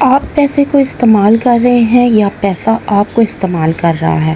آپ پیسے کو استعمال کر رہے ہیں یا پیسہ آپ کو استعمال کر رہا ہے؟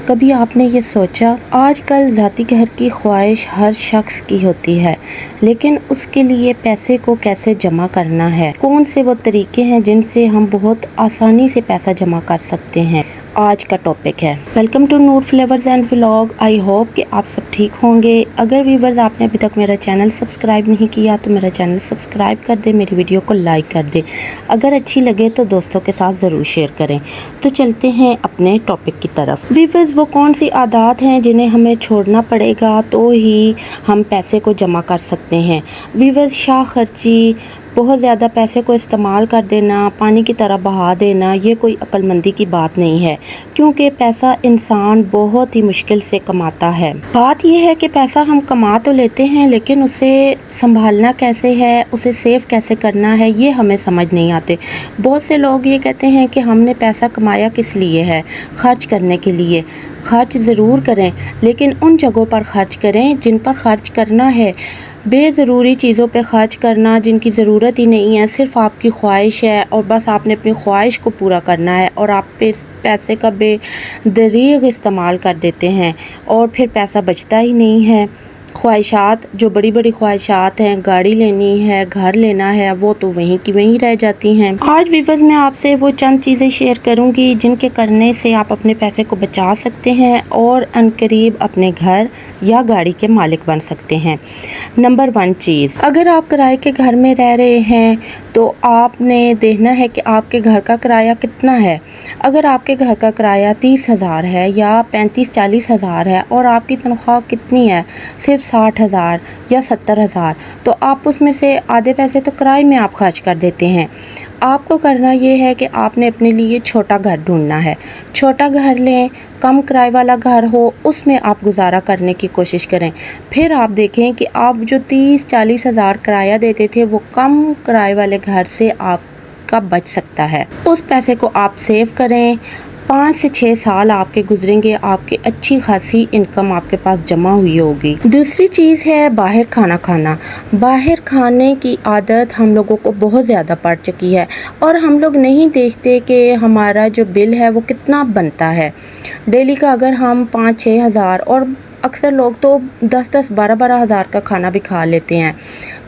کبھی آپ نے یہ سوچا؟ آج کل ذاتی گھر کی خواہش ہر شخص کی ہوتی ہے، لیکن اس کے لیے پیسے کو کیسے جمع کرنا ہے؟ کون سے وہ طریقے ہیں جن سے ہم بہت آسانی سے پیسہ جمع کر سکتے ہیں؟ آج کا ٹاپک ہے۔ Welcome to Noor flavours and vlog. I hope کہ آپ سب ٹھیک ہوں گے۔ اگر ویورز آپ نے ابھی تک میرا چینل سبسکرائب نہیں کیا تو میرا چینل سبسکرائب کر دے، میری ویڈیو کو لائک کر دے، اگر اچھی لگے تو دوستوں کے ساتھ ضرور شیئر کریں۔ تو چلتے ہیں اپنے ٹاپک کی طرف۔ ویورز، وہ کون سی عادات ہیں جنہیں ہمیں چھوڑنا پڑے گا تو ہی ہم پیسے کو جمع کر سکتے ہیں؟ ویورز، شاہ خرچی، بہت زیادہ پیسے کو استعمال کر دینا، پانی کی طرح بہا دینا، یہ کوئی عقل مندی کی بات نہیں ہے، کیونکہ پیسہ انسان بہت ہی مشکل سے کماتا ہے۔ بات یہ ہے کہ پیسہ ہم کما تو لیتے ہیں، لیکن اسے سنبھالنا کیسے ہے، اسے سیو کیسے کرنا ہے، یہ ہمیں سمجھ نہیں آتے۔ بہت سے لوگ یہ کہتے ہیں کہ ہم نے پیسہ کمایا کس لیے ہے؟ خرچ کرنے کے لیے۔ خرچ ضرور کریں، لیکن ان جگہوں پر خرچ کریں جن پر خرچ کرنا ہے۔ بے ضروری چیزوں پہ خرچ کرنا جن کی ضرورت ہی نہیں ہے، صرف آپ کی خواہش ہے اور بس آپ نے اپنی خواہش کو پورا کرنا ہے، اور آپ پیسے کا بے دریغ استعمال کر دیتے ہیں اور پھر پیسہ بچتا ہی نہیں ہے۔ خواہشات، جو بڑی بڑی خواہشات ہیں، گاڑی لینی ہے، گھر لینا ہے، وہ تو وہیں کی وہیں رہ جاتی ہیں۔ آج ویورز میں آپ سے وہ چند چیزیں شیئر کروں گی جن کے کرنے سے آپ اپنے پیسے کو بچا سکتے ہیں اور عنقریب اپنے گھر یا گاڑی کے مالک بن سکتے ہیں۔ نمبر 1 چیز، اگر آپ کرائے کے گھر میں رہ رہے ہیں تو آپ نے دیکھنا ہے کہ آپ کے گھر کا کرایہ کتنا ہے۔ اگر آپ کے گھر کا کرایہ 30,000 ہے یا 35-40,000 ہے اور آپ کی تنخواہ کتنی ہے، صرف 60,000 یا 70,000، تو آپ اس میں سے آدھے پیسے تو کرائے میں آپ خرچ کر دیتے ہیں۔ آپ کو کرنا یہ ہے کہ آپ نے اپنے لیے چھوٹا گھر ڈھونڈنا ہے۔ چھوٹا گھر لیں، کم کرائے والا گھر ہو، اس میں آپ گزارا کرنے کی کوشش کریں۔ پھر آپ دیکھیں کہ آپ جو 30-40,000 کرایہ دیتے تھے وہ کم کرائے والے گھر سے آپ کا بچ سکتا ہے۔ اس پیسے کو آپ سیو کریں۔ 5 سے 6 سال آپ کے گزریں گے، آپ کی اچھی خاصی انکم آپ کے پاس جمع ہوئی ہوگی۔ دوسری چیز ہے باہر کھانا کھانا۔ باہر کھانے کی عادت ہم لوگوں کو بہت زیادہ پڑ چکی ہے اور ہم لوگ نہیں دیکھتے کہ ہمارا جو بل ہے وہ کتنا بنتا ہے۔ ڈیلی کا اگر ہم 5-6 ہزار، اور اکثر لوگ تو 10-10 12-12 ہزار کا کھانا بھی کھا لیتے ہیں۔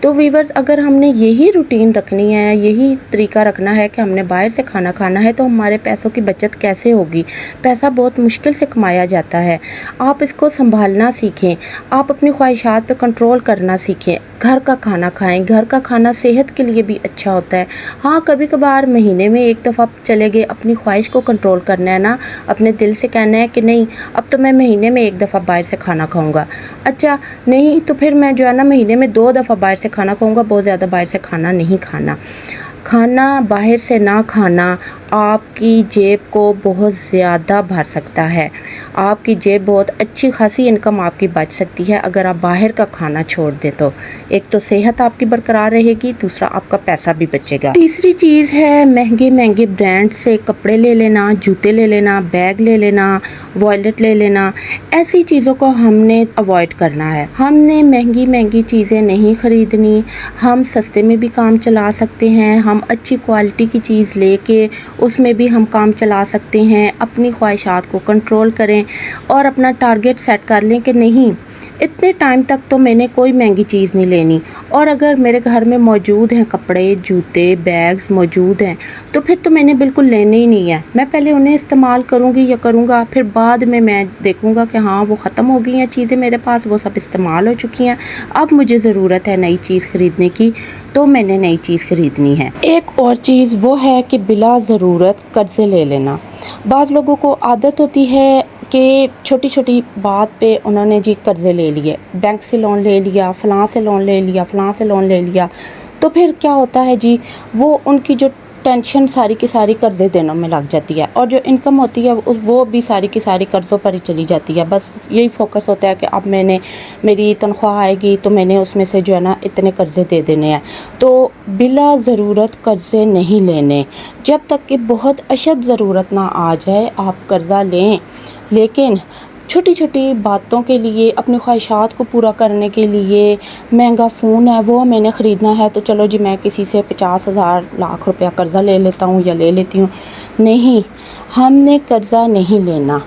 تو ویورز، اگر ہم نے یہی روٹین رکھنی ہے، یہی طریقہ رکھنا ہے کہ ہم نے باہر سے کھانا کھانا ہے، تو ہمارے پیسوں کی بچت کیسے ہوگی؟ پیسہ بہت مشکل سے کمایا جاتا ہے۔ آپ اس کو سنبھالنا سیکھیں، آپ اپنی خواہشات پہ کنٹرول کرنا سیکھیں۔ گھر کا کھانا کھائیں۔ گھر کا کھانا صحت کے لیے بھی اچھا ہوتا ہے۔ ہاں، کبھی کبھار مہینے میں ایک دفعہ چلے گئے، اپنی خواہش کو کنٹرول کرنا ہے نا، اپنے دل سے کہنا ہے کہ نہیں، اب تو میں مہینے میں ایک دفعہ باہر سے کھانا کھاؤں گا۔ اچھا نہیں تو پھر میں جو ہے نا مہینے میں 2 دفعہ باہر سے کھانا کھاؤں گا۔ بہت زیادہ باہر سے کھانا نہیں کھانا۔ کھانا باہر سے نہ کھانا آپ کی جیب کو بہت زیادہ بھر سکتا ہے۔ آپ کی جیب بہت اچھی خاصی انکم آپ کی بچ سکتی ہے اگر آپ باہر کا کھانا چھوڑ دیں تو۔ ایک تو صحت آپ کی برقرار رہے گی، دوسرا آپ کا پیسہ بھی بچے گا۔ تیسری چیز ہے مہنگے مہنگے برانڈ سے کپڑے لے لینا، جوتے لے لینا، بیگ لے لینا، والیٹ لے لینا۔ ایسی چیزوں کو ہم نے اوائڈ کرنا ہے۔ ہم نے مہنگی مہنگی چیزیں نہیں خریدنی۔ ہم سستے میں بھی کام چلا سکتے ہیں۔ ہم اچھی کوالٹی کی چیز لے کے اس میں بھی ہم کام چلا سکتے ہیں۔ اپنی خواہشات کو کنٹرول کریں اور اپنا ٹارگٹ سیٹ کر لیں کہ نہیں، اتنے ٹائم تک تو میں نے کوئی مہنگی چیز نہیں لینی، اور اگر میرے گھر میں موجود ہیں کپڑے، جوتے، بیگز موجود ہیں تو پھر تو میں نے بالکل لینے ہی نہیں ہے۔ میں پہلے انہیں استعمال کروں گی یا کروں گا، پھر بعد میں دیکھوں گا کہ ہاں وہ ختم ہو گئی ہیں چیزیں میرے پاس، وہ سب استعمال ہو چکی ہیں، اب مجھے ضرورت ہے نئی چیز خریدنے کی، تو میں نے نئی چیز خریدنی ہے۔ ایک اور چیز وہ ہے کہ بلا ضرورت قرضے لے لینا۔ بعض لوگوں کو عادت ہوتی ہے کہ چھوٹی چھوٹی بات پہ انہوں نے جی قرضے لے لیے، بینک سے لون لے لیا، فلاں سے لون لے لیا، فلاں سے لون لے لیا، تو پھر کیا ہوتا ہے جی، وہ ان کی جو ٹینشن ساری کی ساری قرضے دینے میں لگ جاتی ہے، اور جو انکم ہوتی ہے وہ بھی ساری کی ساری قرضوں پر ہی چلی جاتی ہے۔ بس یہی فوکس ہوتا ہے کہ اب میری تنخواہ آئے گی تو میں نے اس میں سے جو ہے نا اتنے قرضے دے دینے ہیں۔ تو بلا ضرورت قرضے نہیں لینے، جب تک کہ بہت اشد ضرورت نہ آ جائے آپ قرضہ لیں، لیکن چھوٹی چھوٹی باتوں کے لیے، اپنی خواہشات کو پورا کرنے کے لیے، مہنگا فون ہے وہ میں نے خریدنا ہے تو چلو جی میں کسی سے 50,000 لاکھ روپیہ قرضہ لے لیتا ہوں یا لے لیتی ہوں. نہیں، ہم نے قرضہ نہیں لینا.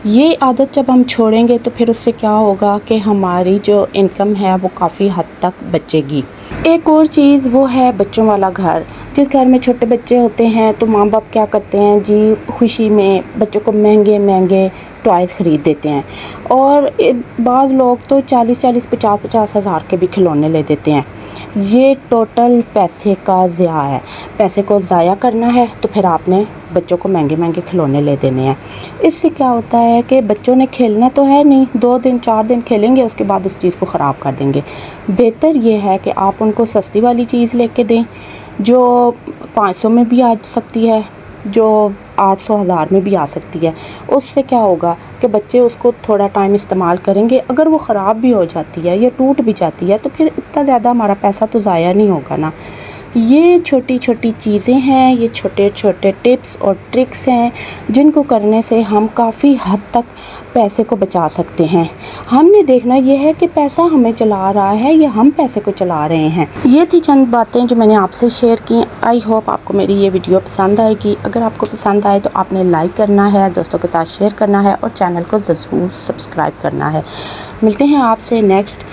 یہ عادت جب ہم چھوڑیں گے تو پھر اس سے کیا ہوگا کہ ہماری جو انکم ہے وہ کافی حد تک بچے گی. ایک اور چیز وہ ہے بچوں والا گھر. جس گھر میں چھوٹے بچے ہوتے ہیں تو ماں باپ کیا کرتے ہیں جی، خوشی میں بچوں کو مہنگے مہنگے ٹوائز خرید دیتے ہیں، اور بعض لوگ تو 50 ہزار کے بھی کھلونے لے دیتے ہیں. یہ ٹوٹل پیسے کا ضیاع ہے. پیسے کو ضائع کرنا ہے تو پھر آپ نے بچوں کو مہنگے مہنگے کھلونے لے دینے ہیں. اس سے کیا ہوتا ہے کہ بچوں نے کھیلنا تو ہے نہیں، 2 دن 4 دن کھیلیں گے، اس کے بعد اس چیز کو خراب کر دیں گے. بہتر یہ ہے کہ آپ ان کو سستی والی چیز لے کے دیں جو 500 میں بھی آ سکتی ہے، جو 800 1000 میں بھی آ سکتی ہے. اس سے کیا ہوگا کہ بچے اس کو تھوڑا ٹائم استعمال کریں گے. اگر وہ خراب بھی ہو جاتی ہے یا ٹوٹ بھی جاتی ہے تو پھر اتنا زیادہ ہمارا پیسہ تو ضائع نہیں ہوگا نا. یہ چھوٹی چھوٹی چیزیں ہیں، یہ چھوٹے چھوٹے ٹپس اور ٹرکس ہیں جن کو کرنے سے ہم کافی حد تک پیسے کو بچا سکتے ہیں. ہم نے دیکھنا یہ ہے کہ پیسہ ہمیں چلا رہا ہے یا ہم پیسے کو چلا رہے ہیں. یہ تھی چند باتیں جو میں نے آپ سے شیئر کی. آئی ہوپ آپ کو میری یہ ویڈیو پسند آئے گی. اگر آپ کو پسند آئے تو آپ نے لائک کرنا ہے، دوستوں کے ساتھ شیئر کرنا ہے اور چینل کو ضرور سبسکرائب کرنا ہے. ملتے ہیں آپ سے نیکسٹ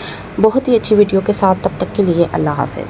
بہت ہی اچھی ویڈیو کے ساتھ. تب تک کے لیے اللہ حافظ.